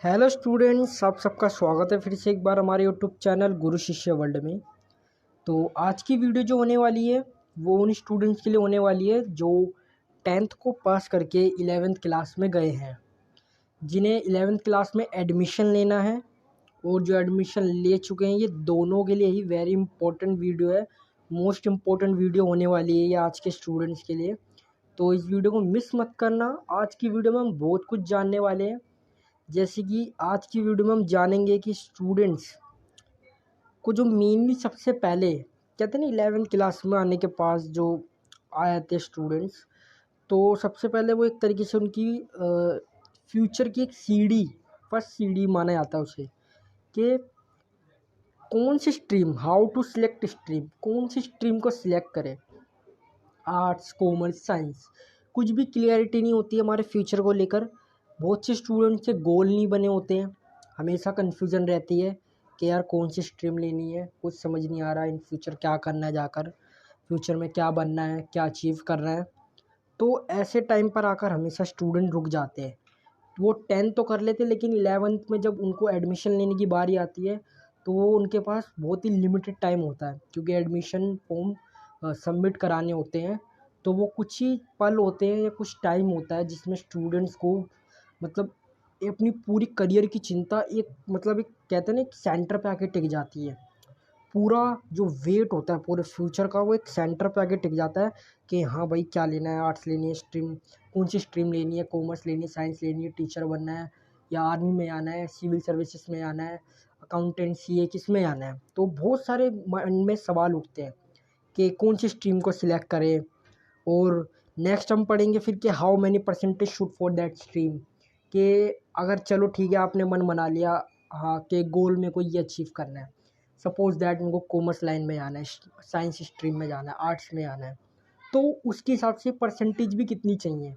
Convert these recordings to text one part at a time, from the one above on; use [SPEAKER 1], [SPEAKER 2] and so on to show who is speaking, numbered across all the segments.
[SPEAKER 1] Hello students, आप सबका स्वागत है फिर से एक बार हमारे यूट्यूब चैनल गुरु शिष्य वर्ल्ड में। तो आज की वीडियो जो होने वाली है वो उन स्टूडेंट्स के लिए होने वाली है जो 10th को पास करके 11th क्लास में गए हैं, जिन्हें 11th क्लास में एडमिशन लेना है और जो एडमिशन ले चुके हैं। ये दोनों के लिए ही वेरी इंपॉर्टेंट वीडियो है, मोस्ट इम्पॉर्टेंट वीडियो होने वाली है ये आज के स्टूडेंट्स के लिए। तो इस वीडियो को मिस मत करना। आज की वीडियो में हम बहुत कुछ जानने वाले हैं। जैसे कि आज की वीडियो में हम जानेंगे कि स्टूडेंट्स को जो मेनली सबसे पहले कहते हैं ना 11th क्लास में आने के पास जो आए थे स्टूडेंट्स, तो सबसे पहले वो एक तरीके से उनकी फ्यूचर की एक सीढ़ी, फर्स्ट सीढ़ी माना जाता है उसे, कि कौन सी stream, how to select stream, कौन सी स्ट्रीम को सिलेक्ट करें। आर्ट्स, कॉमर्स, साइंस, कुछ भी क्लियरिटी नहीं होती है हमारे फ्यूचर को लेकर। बहुत से स्टूडेंट्स के गोल नहीं बने होते हैं, हमेशा कन्फ्यूज़न रहती है कि यार कौन सी स्ट्रीम लेनी है, कुछ समझ नहीं आ रहा इन फ्यूचर क्या करना है, जाकर फ्यूचर में क्या बनना है, क्या अचीव करना है। तो ऐसे टाइम पर आकर हमेशा स्टूडेंट रुक जाते हैं। वो 10th तो कर लेते लेकिन 11th में जब उनको एडमिशन लेने की बारी आती है तो वो उनके पास बहुत ही लिमिटेड टाइम होता है, क्योंकि एडमिशन फॉर्म सबमिट कराने होते हैं। तो वो कुछ ही पल होते हैं या कुछ टाइम होता है जिसमें स्टूडेंट्स को मतलब अपनी पूरी करियर की चिंता एक मतलब एक कहते हैं ना एक सेंटर पे आके टिक जाती है। पूरा जो वेट होता है पूरे फ्यूचर का वो एक सेंटर पे आके टिक जाता है कि हाँ भाई क्या लेना है, आर्ट्स लेनी है, स्ट्रीम कौन सी स्ट्रीम लेनी है, कॉमर्स लेनी है, साइंस लेनी है, टीचर बनना है या आर्मी में आना है, सिविल सर्विसेज में आना है, अकाउंटेंसी है, किस में आना है। तो बहुत सारे माइंड में सवाल उठते हैं कि कौन सी स्ट्रीम को सिलेक्ट करें। और नेक्स्ट हम पढ़ेंगे फिर कि how many percentage should for that stream, कि अगर चलो ठीक है आपने मन बना लिया हाँ कि गोल में कोई ये अचीव करना है, सपोज दैट उनको कॉमर्स लाइन में आना है, साइंस स्ट्रीम में जाना है, आर्ट्स में आना है, तो उसके हिसाब से परसेंटेज भी कितनी चाहिए,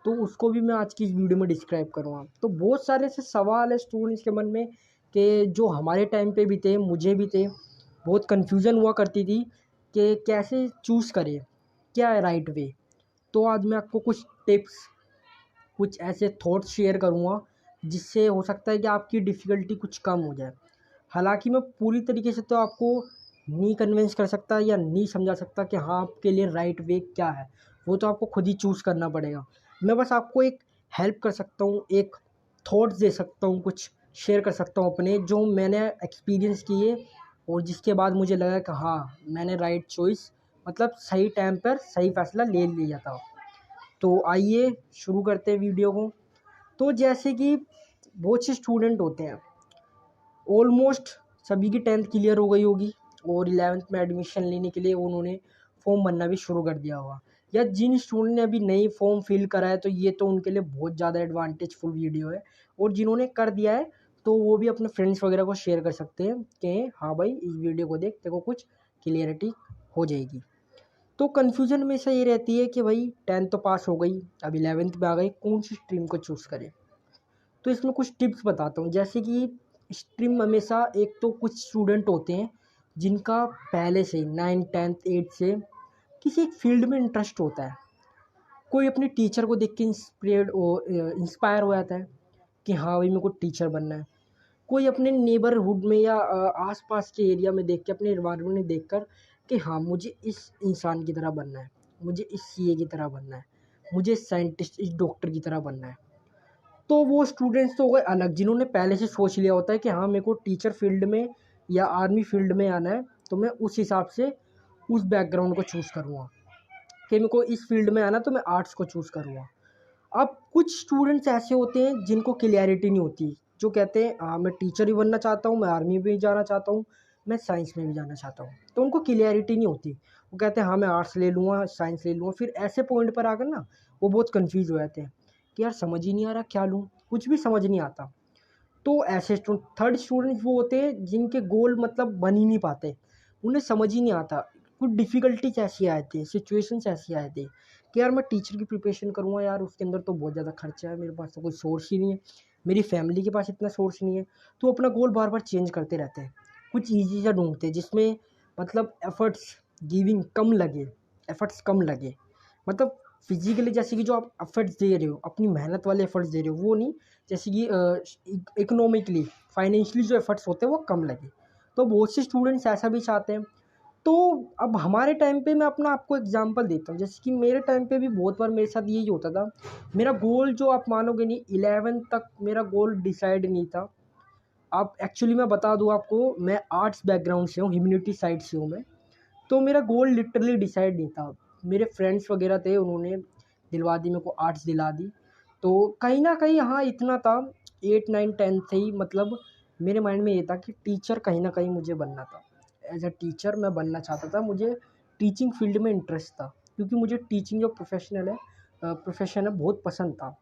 [SPEAKER 1] तो उसको भी मैं आज की इस वीडियो में डिस्क्राइब करूँगा। तो बहुत सारे ऐसे सवाल है स्टूडेंट्स के मन में कि जो हमारे टाइम पे भी थे, मुझे भी थे, बहुत कन्फ्यूज़न हुआ करती थी कि कैसे चूज़ करें, क्या है राइट वे। तो आज मैं आपको कुछ टिप्स, कुछ ऐसे थॉट्स शेयर करूँगा जिससे हो सकता है कि आपकी डिफ़िकल्टी कुछ कम हो जाए। हालाँकि मैं पूरी तरीके से तो आपको नहीं कन्विंस कर सकता या नहीं समझा सकता कि हाँ आपके लिए राइट वे क्या है, वो तो आपको खुद ही चूज़ करना पड़ेगा। मैं बस आपको एक हेल्प कर सकता हूँ, एक थॉट्स दे सकता हूँ, कुछ शेयर कर सकता हूँ अपने जो मैंने एक्सपीरियंस किए और जिसके बाद मुझे लगा कि हाँ मैंने राइट चॉइस मतलब सही टाइम पर सही फ़ैसला ले लिया था। तो आइए शुरू करते हैं वीडियो को। तो जैसे कि बहुत से स्टूडेंट होते हैं, ऑलमोस्ट सभी की 10th क्लियर हो गई होगी और 11th में एडमिशन लेने के लिए उन्होंने फॉर्म भरना भी शुरू कर दिया होगा। या जिन स्टूडेंट ने अभी नई फॉर्म फिल करा है तो ये तो उनके लिए बहुत ज़्यादा एडवांटेजफुल वीडियो है। और जिन्होंने कर दिया है तो वो भी अपने फ्रेंड्स वगैरह को शेयर कर सकते हैं कि हाँ भाई इस वीडियो को देख, तेरे को कुछ क्लियरिटी हो जाएगी। तो कन्फ्यूजन में से ये रहती है कि भाई 10th तो पास हो गई, अब 11th में आ गई, कौन सी स्ट्रीम को चूज़ करें। तो इसमें कुछ टिप्स बताता हूँ। जैसे कि स्ट्रीम हमेशा एक तो कुछ स्टूडेंट होते हैं जिनका पहले से 9th 10th 8th से किसी एक फील्ड में इंटरेस्ट होता है। कोई अपने टीचर को देख के इंस्पायर हो जाता है कि हाँ भाई मेरे को टीचर बनना है। कोई अपने नेबरहुड में या आसपास के एरिया में देख के, अपने इन्वायरमेंट में देखकर कि हाँ मुझे इस इंसान की तरह बनना है, मुझे इस सीए की तरह बनना है, मुझे इस साइंटिस्ट, इस डॉक्टर की तरह बनना है। तो वो स्टूडेंट्स तो हो गए अलग, जिन्होंने पहले से सोच लिया होता है कि हाँ मेरे को टीचर फील्ड में या आर्मी फील्ड में आना है, तो मैं उस हिसाब से उस बैकग्राउंड को चूज़ करूँगा। कि मेरे को इस फील्ड में आना तो मैं आर्ट्स को चूज़ करूँगा। अब कुछ स्टूडेंट्स ऐसे होते हैं जिनको क्लियरिटी नहीं होती, जो कहते हैं हाँ मैं टीचर भी बनना चाहता हूँ, मैं आर्मी में भी जाना चाहता हूँ, मैं साइंस में भी जाना चाहता हूँ। तो उनको क्लियरिटी नहीं होती, वो कहते हैं हाँ मैं आर्ट्स ले लूँगा, साइंस ले लूँगा। फिर ऐसे पॉइंट पर आकर ना वो बहुत कन्फ्यूज हो जाते हैं कि यार समझ ही नहीं आ रहा क्या लूँ, कुछ भी समझ नहीं आता। तो ऐसे थर्ड स्टूडेंट्स वो होते हैं जिनके गोल मतलब बन ही नहीं पाते, उन्हें समझ ही नहीं आता। कुछ डिफ़िकल्टीज ऐसी आती है, सिचुएशंस ऐसी आती है कि यार मैं टीचर की प्रिपरेशन करूँगा, यार उसके अंदर तो बहुत ज़्यादा खर्चा है, मेरे पास तो कोई सोर्स ही नहीं है, मेरी फैमिली के पास इतना सोर्स नहीं है। तो अपना गोल बार बार चेंज करते रहते हैं। कुछ ईजी सा ढूंढते हैं जिसमें मतलब एफर्ट्स गिविंग कम लगे, एफर्ट्स कम लगे, मतलब फिजिकली जैसे कि जो आप एफर्ट्स दे रहे हो, अपनी मेहनत वाले एफर्ट्स दे रहे हो वो नहीं, जैसे कि इकोनॉमिकली फाइनेंशियली जो एफर्ट्स होते हैं वो कम लगे। तो बहुत से स्टूडेंट्स ऐसा भी चाहते हैं। तो अब हमारे टाइम पे मैं अपना आपको एग्जांपल देता हूँ, जैसे कि मेरे टाइम पे भी बहुत बार मेरे साथ यही होता था। मेरा गोल जो आप मानोगे नहीं, 11th तक मेरा गोल डिसाइड नहीं था। अब एक्चुअली मैं बता दूँ आपको, मैं आर्ट्स बैकग्राउंड से हूँ, ह्यूमैनिटी साइड से हूँ मैं। तो मेरा गोल लिटरली डिसाइड नहीं था। मेरे फ्रेंड्स वगैरह थे, उन्होंने दिलवा दी मेरे को, आर्ट्स दिला दी। तो कहीं ना कहीं हाँ इतना था, 8 9 10 से ही मतलब मेरे माइंड में ये था कि टीचर कहीं ना कहीं मुझे बनना था। एज अ टीचर मैं बनना चाहता था, मुझे टीचिंग फील्ड में इंटरेस्ट था, क्योंकि मुझे टीचिंग जो प्रोफेशन है बहुत पसंद था।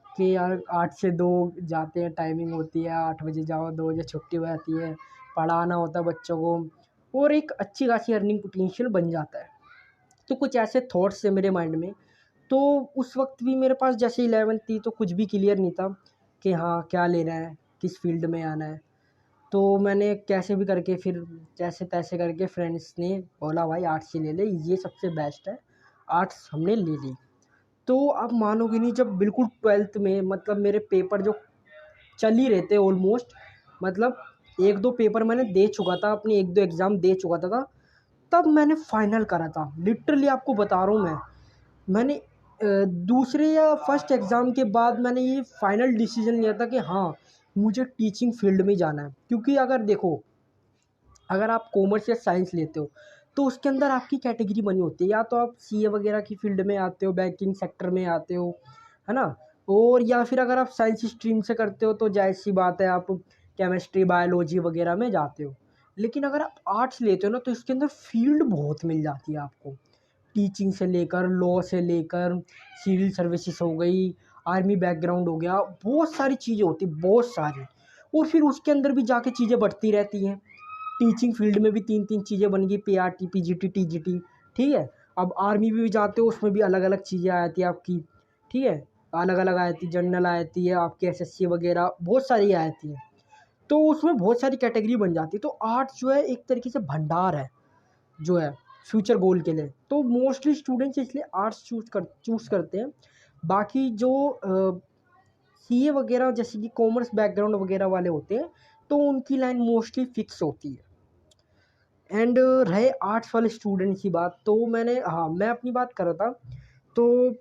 [SPEAKER 1] कि यार 8 से 2 जाते हैं, टाइमिंग होती है, 8 बजे जाओ, 2 बजे छुट्टी हो जाती है, पढ़ाना होता है बच्चों को, और एक अच्छी खासी अर्निंग पोटेंशियल बन जाता है। तो कुछ ऐसे थॉट्स थे मेरे माइंड में। तो उस वक्त भी मेरे पास जैसे 11th थी तो कुछ भी क्लियर नहीं था कि हाँ क्या लेना है, किस फील्ड में आना है। तो मैंने कैसे भी करके फिर जैसे तैसे करके फ्रेंड्स ने बोला भाई आर्ट्स ही ले ले, ये सबसे बेस्ट है। आर्ट्स हमने ले ली। तो आप मानोगे नहीं, जब बिल्कुल 12th में मतलब मेरे पेपर जो चल ही रहे थे ऑलमोस्ट, मतलब 1 2 पेपर मैंने दे चुका था, अपने 1 2 एग्ज़ाम दे चुका था, तब मैंने फाइनल करा था। लिटरली आपको बता रहा हूँ मैंने दूसरे या फर्स्ट एग्ज़ाम के बाद मैंने ये फाइनल डिसीजन लिया था कि हाँ मुझे टीचिंग फील्ड में जाना है। क्योंकि अगर देखो, अगर आप कॉमर्स या साइंस लेते हो तो उसके अंदर आपकी कैटेगरी बनी होती है, या तो आप सीए वगैरह की फील्ड में आते हो, बैंकिंग सेक्टर में आते हो, है ना। और या फिर अगर आप साइंस स्ट्रीम से करते हो तो जाहिर सी बात है आप केमिस्ट्री बायोलॉजी वगैरह में जाते हो। लेकिन अगर आप आर्ट्स लेते हो ना तो इसके अंदर फील्ड बहुत मिल जाती है आपको, टीचिंग से लेकर लॉ से लेकर सिविल सर्विसेज हो गई, आर्मी बैकग्राउंड हो गया, बहुत सारी चीज़ें होती, बहुत सारी। और फिर उसके अंदर भी जाके चीज़ें बढ़ती रहती हैं। टीचिंग फील्ड में भी 3 3 चीज़ें बन गई, पीआरटी पीजीटी टीजीटी, ठीक है। अब आर्मी भी जाते हो, उसमें भी अलग अलग चीज़ें आ जाती है आपकी, ठीक है। अलग अलग आ जाती है, जनरल आ जाती है आपकी, एसएससी वगैरह बहुत सारी आ जाती है। तो उसमें बहुत सारी कैटेगरी बन जाती है। तो आर्ट्स जो है एक तरीके से भंडार है जो है फ्यूचर गोल के लिए। तो मोस्टली स्टूडेंट्स इसलिए आर्ट्स चूज़ करते हैं। बाकी जो सीए वगैरह जैसे कि कॉमर्स बैकग्राउंड वगैरह वाले होते हैं तो उनकी लाइन मोस्टली फिक्स होती है। एंड रहे आर्ट्स वाले स्टूडेंट्स की बात, तो मैं अपनी बात कर रहा था। तो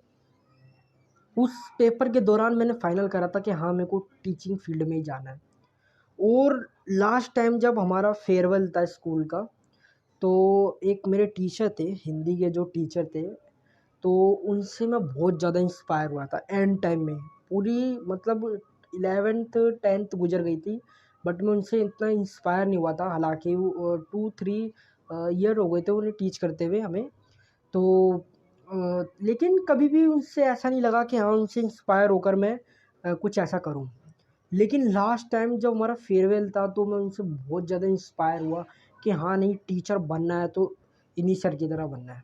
[SPEAKER 1] उस पेपर के दौरान मैंने फाइनल करा था कि हाँ मेरे को टीचिंग फील्ड में ही जाना है। और लास्ट टाइम जब हमारा फेयरवेल था स्कूल का, तो एक मेरे टीचर थे, हिंदी के जो टीचर थे, तो उनसे मैं बहुत ज़्यादा इंस्पायर हुआ था एंड टाइम में। पूरी मतलब 11th 10th गुजर गई थी, बट मैं उनसे इतना इंस्पायर नहीं हुआ था। हालांकि वो 2 3 ईयर हो गए थे उन्हें टीच करते हुए हमें। तो लेकिन कभी भी उनसे ऐसा नहीं लगा कि हाँ उनसे इंस्पायर होकर मैं कुछ ऐसा करूँ। लेकिन लास्ट टाइम जब हमारा फेयरवेल था तो मैं उनसे बहुत ज़्यादा इंस्पायर हुआ कि हाँ नहीं, टीचर बनना है तो इन्हीं सर की तरह बनना है।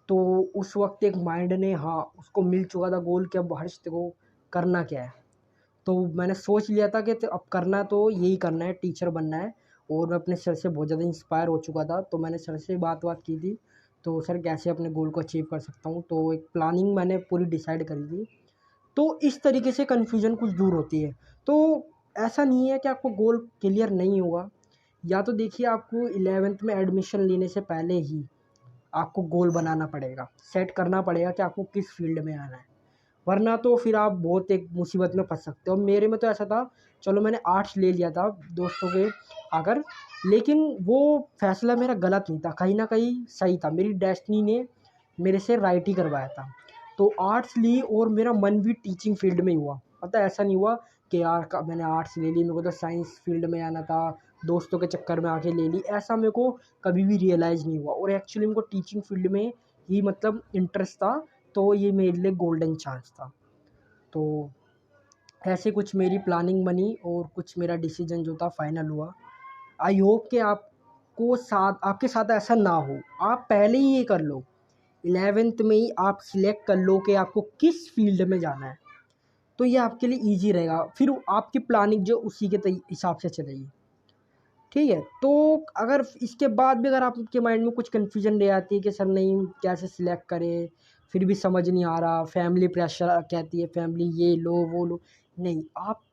[SPEAKER 1] तो उस वक्त एक माइंड ने हाँ उसको मिल चुका था गोल कि अब हर्ष को करना क्या है। तो मैंने सोच लिया था कि तो अब करना तो यही करना है, टीचर बनना है। और मैं अपने सर से बहुत ज़्यादा इंस्पायर हो चुका था, तो मैंने सर से बात की थी। तो सर कैसे अपने गोल को अचीव कर सकता हूँ, तो एक प्लानिंग मैंने पूरी डिसाइड करी थी। तो इस तरीके से कन्फ्यूज़न कुछ दूर होती है। तो ऐसा नहीं है कि आपको गोल क्लियर नहीं होगा। या तो देखिए, आपको 11th में एडमिशन लेने से पहले ही आपको गोल बनाना पड़ेगा, सेट करना पड़ेगा कि आपको किस फील्ड में आना है। वरना तो फिर आप बहुत एक मुसीबत में फंस सकते हो। मेरे में तो ऐसा था, चलो मैंने आर्ट्स ले लिया था दोस्तों के आकर, लेकिन वो फैसला मेरा गलत नहीं था, कहीं ना कहीं सही था। मेरी डेस्टिनी ने मेरे से राइट ही करवाया था। तो आर्ट्स ली और मेरा मन भी टीचिंग फील्ड में ही हुआ। पता है, ऐसा नहीं हुआ कि यार मैंने आर्ट्स ले ली, मेरे को तो साइंस फील्ड में आना था, दोस्तों के चक्कर में आके ले ली, ऐसा मेरे को कभी भी रियलाइज़ नहीं हुआ। और एक्चुअली मेरे को टीचिंग फील्ड में ही मतलब इंटरेस्ट था। तो ये मेरे लिए गोल्डन चांस था। तो ऐसे कुछ मेरी प्लानिंग बनी और कुछ मेरा डिसीजन जो था फाइनल हुआ। आई होप कि आपके साथ ऐसा ना हो, आप पहले ही ये कर लो, 11th में ही आप सिलेक्ट कर लो कि आपको किस फील्ड में जाना है। तो ये आपके लिए ईजी रहेगा, फिर आपकी प्लानिंग जो उसी के हिसाब से चलेगी। ठीक है। तो अगर इसके बाद भी अगर आपके माइंड में कुछ कन्फ्यूजन रह आती है कि सर नहीं कैसे सिलेक्ट करें, फिर भी समझ नहीं आ रहा, फैमिली प्रेशर कहती है, फैमिली ये लो वो लो। नहीं, आप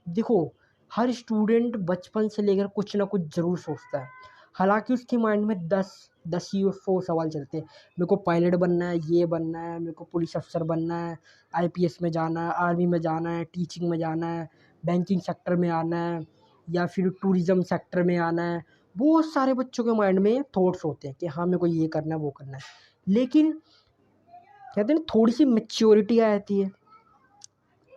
[SPEAKER 1] देखो, हर स्टूडेंट बचपन से लेकर कुछ ना कुछ ज़रूर सोचता है। हालांकि उसके माइंड में 10 ही और 100 सवाल चलते हैं। मेरे को पायलट बनना है, ये बनना है, मेरे को पुलिस अफसर बनना है, आईपीएस में जाना है, आर्मी में जाना है, टीचिंग में जाना है, बैंकिंग सेक्टर में आना है, या फिर टूरिज़्म सेक्टर में आना है। बहुत सारे बच्चों के माइंड में थॉट्स होते हैं कि हाँ मेरे को ये करना है, वो करना है। लेकिन कहते हैं ना, थोड़ी सी मैच्योरिटी आ जाती है।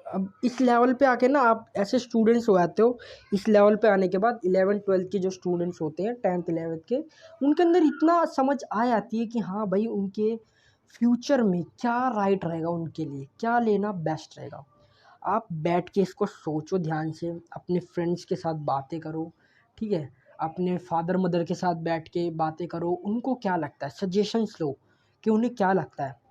[SPEAKER 1] अब इस लेवल पे आके ना आप ऐसे स्टूडेंट्स हो जाते हो, इस लेवल पे आने के बाद 11th-12th के जो स्टूडेंट्स होते हैं, 10th-11th के, उनके अंदर इतना समझ आ जाती है कि हाँ भाई, उनके फ्यूचर में क्या राइट रहेगा, उनके लिए क्या लेना बेस्ट रहेगा। आप बैठ के इसको सोचो ध्यान से, अपने फ्रेंड्स के साथ बातें करो, ठीक है, अपने फादर मदर के साथ बैठ के बातें करो, उनको क्या लगता है, सजेशंस लो कि उन्हें क्या लगता है।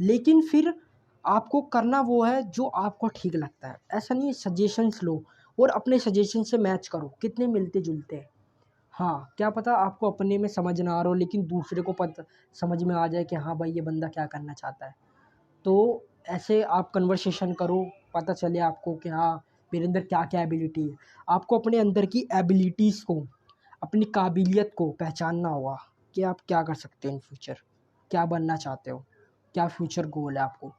[SPEAKER 1] लेकिन फिर आपको करना वो है जो आपको ठीक लगता है। ऐसा नहीं है, सजेशंस लो और अपने सजेशन से मैच करो कितने मिलते जुलते हैं। हाँ, क्या पता आपको अपने में समझ ना आ रहा हो, लेकिन दूसरे को पता समझ में आ जाए कि हाँ भाई, ये बंदा क्या करना चाहता है। तो ऐसे आप कन्वर्सेशन करो, पता चले आपको कि हाँ मेरे अंदर क्या क्या एबिलिटी है। आपको अपने अंदर की एबिलिटीज़ को, अपनी काबिलियत को पहचानना होगा कि आप क्या कर सकते हो इन फ्यूचर, क्या बनना चाहते हो, क्या फ्यूचर गोल है आपको।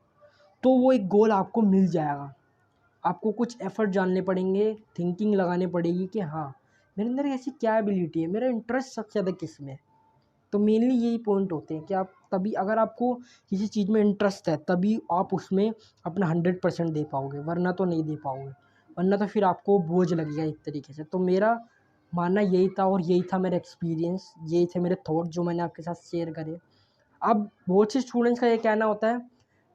[SPEAKER 1] तो वो एक गोल आपको मिल जाएगा। आपको कुछ एफ़र्ट डालने पड़ेंगे, थिंकिंग लगानी पड़ेगी कि हाँ मेरे अंदर ऐसी क्या एबिलिटी है, मेरा इंटरेस्ट सबसे ज़्यादा किस में है। तो मेनली यही पॉइंट होते हैं कि आप तभी, अगर आपको किसी चीज़ में इंटरेस्ट है तभी आप उसमें अपना 100% दे पाओगे, वरना तो नहीं दे पाओगे। वरना तो फिर आपको बोझ लगेगा एक तरीके से। तो मेरा मानना यही था, और यही था मेरा एक्सपीरियंस, यही थे मेरे थॉट जो मैंने आपके साथ शेयर करे। अब बहुत से स्टूडेंट्स का ये कहना होता है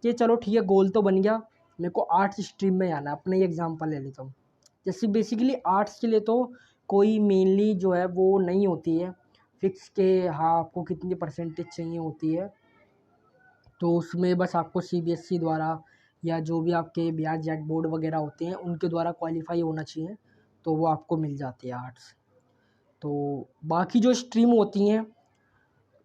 [SPEAKER 1] कि चलो ठीक है, गोल तो बन गया, मेरे को आर्ट्स स्ट्रीम में आना है। अपना ही एग्जांपल ले लेता हूँ। जैसे बेसिकली आर्ट्स के लिए तो कोई मेनली जो है वो नहीं होती है फिक्स के, हाँ आपको कितनी परसेंटेज चाहिए होती है। तो उसमें बस आपको सीबीएसई द्वारा या जो भी आपके बिहार जैक बोर्ड वगैरह होते हैं उनके द्वारा क्वालिफाई होना चाहिए, तो वो आपको मिल जाती है आर्ट्स। तो बाकी जो स्ट्रीम होती हैं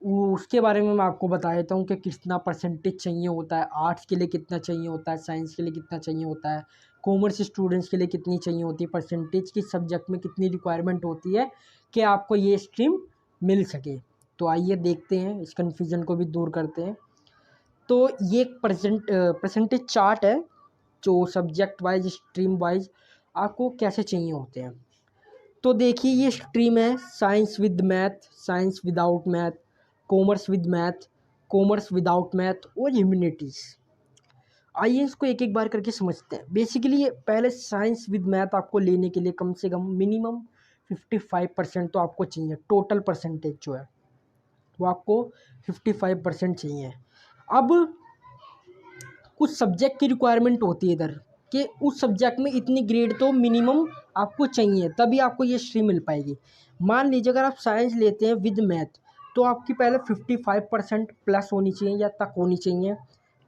[SPEAKER 1] उसके बारे में मैं आपको बता देता हूँ कि कितना परसेंटेज चाहिए होता है, आर्ट्स के लिए कितना चाहिए होता है, साइंस के लिए कितना चाहिए होता है, कॉमर्स स्टूडेंट्स के लिए कितनी चाहिए होती है, परसेंटेज किस सब्जेक्ट में कितनी रिक्वायरमेंट होती है कि आपको ये स्ट्रीम मिल सके। तो आइए देखते हैं, इस कन्फ्यूज़न को भी दूर करते हैं। तो ये एक परसेंटेज चार्ट है जो सब्जेक्ट वाइज, स्ट्रीम वाइज आपको कैसे चाहिए होते हैं। तो देखिए, ये स्ट्रीम है science with math, science without math, commerce with math, commerce without math और ह्यूमैनिटीज़। आइए इसको एक एक बार करके समझते हैं। बेसिकली ये पहले साइंस विद मैथ आपको लेने के लिए कम से कम मिनिमम 55% तो आपको चाहिए। टोटल परसेंटेज जो है वो आपको 55% चाहिए। अब कुछ सब्जेक्ट की रिक्वायरमेंट होती है इधर कि उस सब्जेक्ट में इतनी ग्रेड तो मिनिमम आपको चाहिए, तभी आपको ये स्ट्रीम मिल पाएगी। मान लीजिए अगर आप साइंस लेते हैं विद मैथ, तो आपकी पहले 55% प्लस होनी चाहिए या तक होनी चाहिए,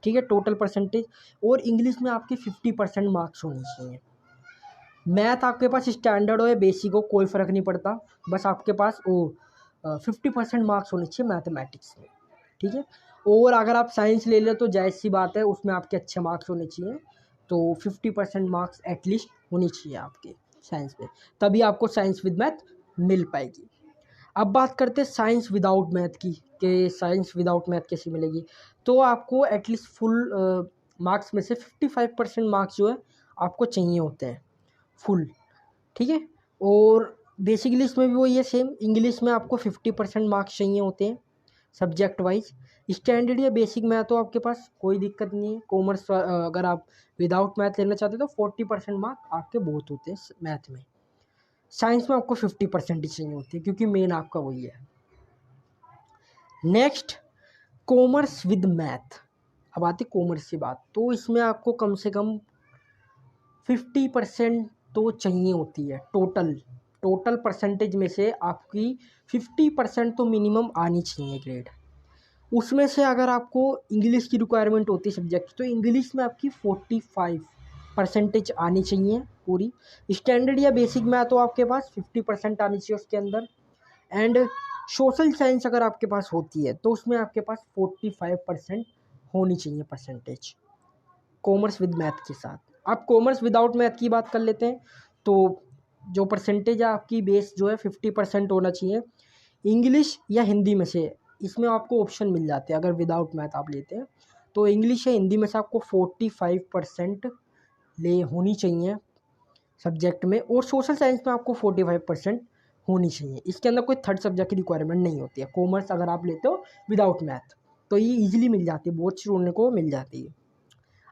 [SPEAKER 1] ठीक है, टोटल परसेंटेज। और इंग्लिश में आपके 50% मार्क्स होने चाहिए। मैथ आपके पास स्टैंडर्ड हो या बेसिक हो, कोई फ़र्क नहीं पड़ता, बस आपके पास वो 50% मार्क्स होने चाहिए मैथमेटिक्स में, ठीक है। और अगर आप साइंस ले लें तो जायज़ सी बात है, उसमें आपके अच्छे मार्क्स होने चाहिए। तो 50% मार्क्स एटलीस्ट होनी चाहिए आपके साइंस में, तभी आपको साइंस विद मैथ मिल पाएगी। अब बात करते हैं साइंस विदाउट मैथ की, कि साइंस विदाउट मैथ कैसी मिलेगी। तो आपको एटलीस्ट फुल मार्क्स में से 55% मार्क्स जो है आपको चाहिए होते हैं फुल, ठीक है। और बेसिकली इसमें भी वही है सेम, इंग्लिश में आपको 50% मार्क्स चाहिए होते हैं सब्जेक्ट वाइज। स्टैंडर्ड या बेसिक मैथ तो आपके पास कोई दिक्कत नहीं है। कॉमर्स अगर आप विदाउट मैथ लेना चाहते हो तो 40% मार्क आपके बहुत होते हैं मैथ में। साइंस में आपको 50% ही चाहिए होती है क्योंकि मेन आपका वही है। Next, commerce with math. अब आती कॉमर्स की बात, तो इसमें आपको कम से कम 50% तो चाहिए होती है। टोटल परसेंटेज में से आपकी 50% तो मिनिमम आनी चाहिए ग्रेड। उसमें से अगर आपको इंग्लिश की रिक्वायरमेंट होती है सब्जेक्ट, तो इंग्लिश में आपकी 45% आनी चाहिए पूरी। स्टैंडर्ड या बेसिक में तो आपके पास 50% आनी चाहिए उसके अंदर। एंड सोशल साइंस अगर आपके पास होती है तो उसमें आपके पास 45% होनी चाहिए परसेंटेज कॉमर्स विद मैथ के साथ। आप कॉमर्स विदाउट मैथ की बात कर लेते हैं तो जो परसेंटेज है आपकी बेस जो है 50% होना चाहिए। इंग्लिश या हिंदी में से इसमें आपको ऑप्शन मिल जाते हैं, अगर विदाउट मैथ आप लेते हैं तो इंग्लिश या हिंदी में से आपको 45% ले होनी चाहिए सब्जेक्ट में, और सोशल साइंस में आपको 45% होनी चाहिए। इसके अंदर कोई थर्ड सब्जेक्ट की रिक्वायरमेंट नहीं होती है। कॉमर्स अगर आप लेते हो विदाउट मैथ तो ये ईजिली मिल जाती है, बहुत स्टूडेंट को मिल जाती है।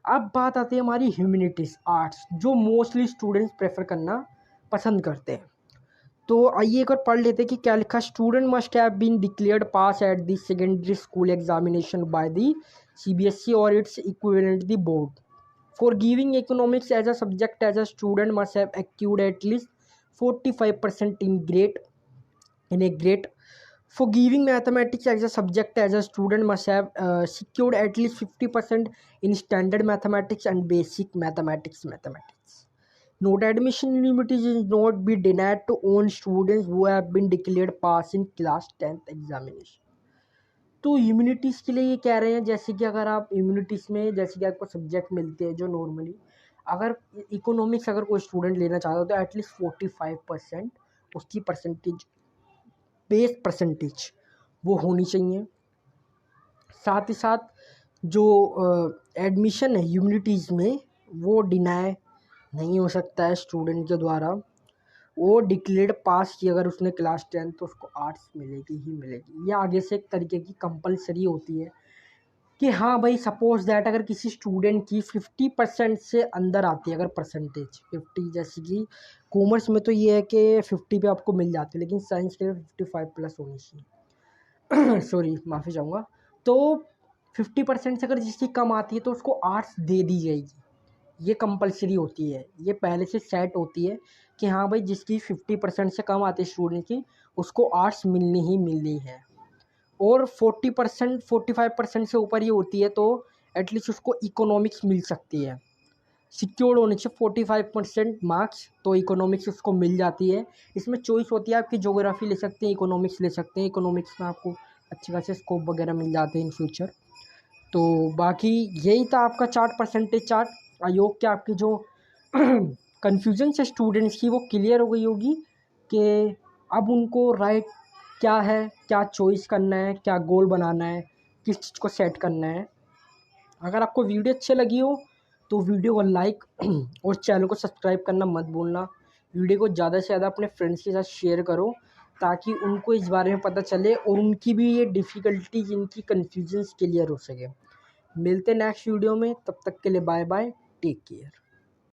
[SPEAKER 1] अब बात आती है हमारी ह्यूमैनिटीज़ आर्ट्स, जो मोस्टली स्टूडेंट्स प्रेफर करना पसंद करते हैं। तो आइए एक बार पढ़ लेते हैं कि क्या लिखा। Student must have been declared pass at the secondary school examination by the CBSE और its equivalent the board. For giving economics as a subject as a student must have acquired at least 45% in a grade. For giving mathematics as a subject as a student must have secured at least 50% in standard mathematics and basic mathematics. Note, admission limitations is not be denied to own students who have been declared pass in class 10th examination. तो humanities के लिए ये कह रहे हैं, जैसे कि अगर आप ह्यूमैनिटीज़ में जैसे कि आपको सब्जेक्ट मिलते हैं जो नॉर्मली, अगर इकोनॉमिक्स अगर कोई स्टूडेंट लेना चाहता हो तो एटलीस्ट 45% उसकी परसेंटेज बेस परसेंटेज वो होनी चाहिए। साथ ही साथ जो एडमिशन है ह्यूमैनिटीज़ में वो डिनाई नहीं हो सकता है स्टूडेंट के द्वारा। वो डिक्लेयर्ड पास की अगर उसने क्लास 10 तो उसको आर्ट्स मिलेगी ही मिलेगी। ये आगे से एक तरीके की कंपलसरी होती है कि हाँ भाई, सपोज दैट अगर किसी स्टूडेंट की 50% से अंदर आती है अगर परसेंटेज 50, जैसे कि कॉमर्स में तो ये है कि 50 पे आपको मिल जाती है, लेकिन साइंस के लिए 55+ होनी चाहिए सॉरी माफ़ी चाहूँगा। तो 50% से अगर जिसकी कम आती है तो उसको आर्ट्स दे दी जाएगी। ये कंपलसरी होती है, ये पहले से सेट होती है कि हाँ भाई जिसकी 50% से कम आती है स्टूडेंट की उसको आर्ट्स मिलनी ही मिलनी है। और 40% 45% से ऊपर ये होती है तो एटलीस्ट उसको इकोनॉमिक्स मिल सकती है। सिक्योर्ड होने से 45% मार्क्स तो इकोनॉमिक्स उसको मिल जाती है। इसमें चॉइस होती है, आपकी ज्योग्राफी ले सकते हैं, इकोनॉमिक्स ले सकते हैं। इकोनॉमिक्स में आपको अच्छे खासे स्कोप वगैरह मिल जाते हैं इन फ्यूचर। तो बाकी यही था आपका chart, percentage chart. I hope कि आपकी जो कन्फ्यूजन से स्टूडेंट्स की वो क्लियर हो गई होगी कि अब उनको राइट क्या है, क्या चॉइस करना है, क्या गोल बनाना है, किस चीज़ को सेट करना है। अगर आपको वीडियो अच्छी लगी हो तो वीडियो को लाइक और चैनल को सब्सक्राइब करना मत भूलना। वीडियो को ज़्यादा से ज़्यादा अपने फ्रेंड्स के साथ शेयर करो ताकि उनको इस बारे में पता चले और उनकी भी ये डिफ़िकल्टीज, इनकी कन्फ्यूजन्स क्लियर हो सके। मिलते नेक्स्ट वीडियो में, तब तक के लिए बाय बाय, टेक केयर।